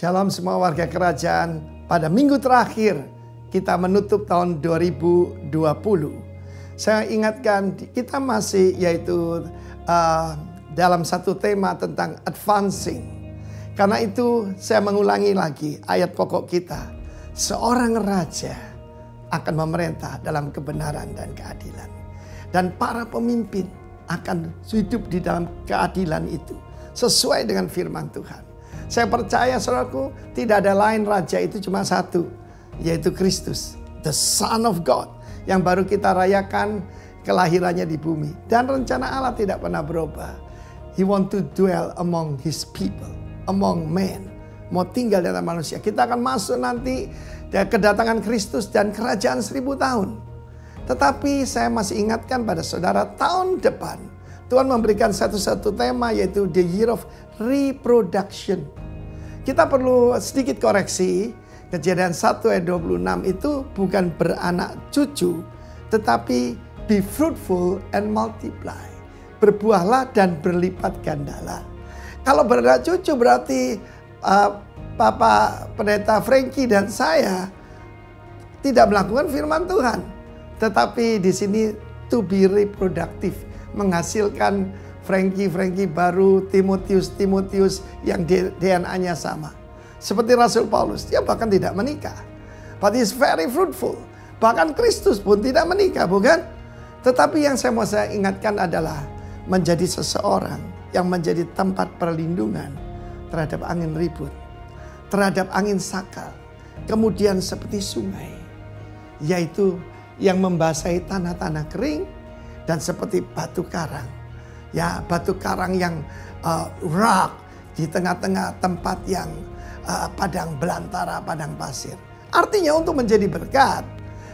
Shalom semua warga kerajaan. Pada minggu terakhir kita menutup tahun 2020. Saya ingatkan kita masih yaitu dalam satu tema tentang advancing. Karena itu saya mengulangi lagi ayat pokok kita. Seorang raja akan memerintah dalam kebenaran dan keadilan. Dan para pemimpin akan hidup di dalam keadilan itu. Sesuai dengan firman Tuhan. Saya percaya saudaraku, tidak ada lain raja itu cuma satu, yaitu Kristus, the Son of God, yang baru kita rayakan kelahirannya di bumi. Dan rencana Allah tidak pernah berubah. He want to dwell among his people, among men. Mau tinggal dalam manusia. Kita akan masuk nanti kedatangan Kristus dan kerajaan 1000 tahun. Tetapi saya masih ingatkan pada saudara, tahun depan Tuhan memberikan satu tema, yaitu the year of reproduction. Kita perlu sedikit koreksi. Kejadian 1 ayat 26 itu bukan beranak cucu, tetapi be fruitful and multiply. Berbuahlah dan berlipat gandalah. Kalau beranak cucu berarti Papa Pendeta Frankie dan saya tidak melakukan firman Tuhan. Tetapi di sini to be reproductive, menghasilkan Frankie baru, Timotius yang DNA-nya sama. Seperti Rasul Paulus, dia bahkan tidak menikah. But he's very fruitful. Bahkan Kristus pun tidak menikah, bukan? Tetapi yang saya mau ingatkan adalah menjadi seseorang yang menjadi tempat perlindungan terhadap angin ribut, terhadap angin sakal. Kemudian seperti sungai, yaitu yang membasahi tanah-tanah kering, dan seperti batu karang. Ya, batu karang yang rock di tengah-tengah tempat yang padang belantara, padang pasir. Artinya untuk menjadi berkat,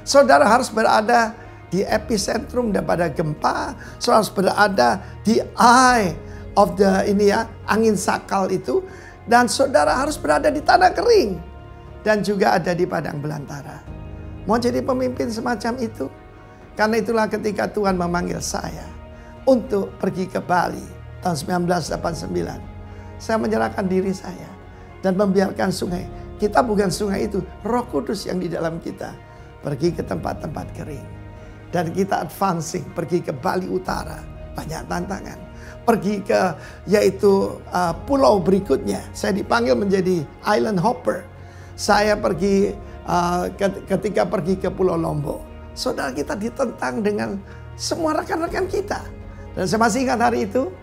saudara harus berada di epicentrum daripada gempa. Saudara harus berada di eye of the angin sakal itu. Dan saudara harus berada di tanah kering. Dan juga ada di padang belantara. Mau jadi pemimpin semacam itu? Karena itulah ketika Tuhan memanggil saya untuk pergi ke Bali tahun 1989. Saya menyerahkan diri saya dan membiarkan sungai. Kita bukan sungai itu, Roh Kudus yang di dalam kita. Pergi ke tempat-tempat kering. Dan kita advancing, pergi ke Bali Utara. Banyak tantangan. Pergi ke yaitu pulau berikutnya. Saya dipanggil menjadi island hopper. Saya pergi ketika pergi ke Pulau Lombok. Saudara, kita ditentang dengan semua rekan-rekan kita. Dan saya masih ingat hari itu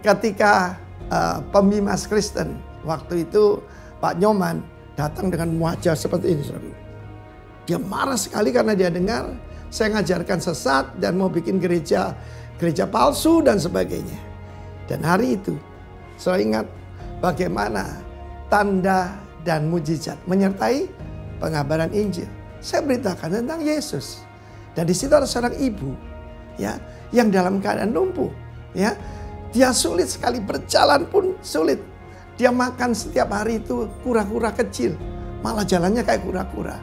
ketika pembimas Kristen waktu itu Pak Nyoman datang dengan wajah seperti ini. Saudara. Dia marah sekali karena dia dengar saya ngajarkan sesat dan mau bikin gereja palsu dan sebagainya. Dan hari itu saya ingat bagaimana tanda dan mujizat menyertai pengabaran Injil. Saya beritakan tentang Yesus. Dan di situ ada seorang ibu, ya, yang dalam keadaan lumpuh, ya. Dia sulit sekali berjalan pun sulit. Dia makan setiap hari itu kura-kura kecil, malah jalannya kayak kura-kura.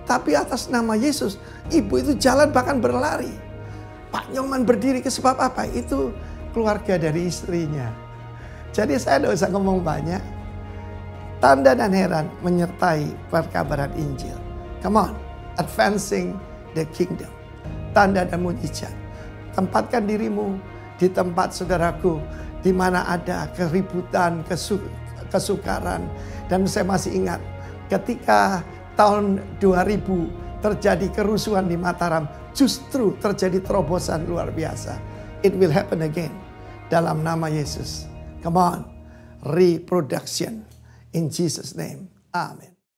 Tapi atas nama Yesus, ibu itu jalan bahkan berlari. Pak Nyoman berdiri ke sebab apa? Itu keluarga dari istrinya. Jadi saya tidak usah ngomong banyak. Tanda dan heran menyertai perkabaran Injil. Come on, advancing the kingdom. Tanda dan mujizat. Tempatkan dirimu di tempat saudaraku, di mana ada keributan, kesukaran. Dan saya masih ingat ketika tahun 2000 terjadi kerusuhan di Mataram, justru terjadi terobosan luar biasa. It will happen again dalam nama Yesus. Come on, reproduction in Jesus' name. Amen.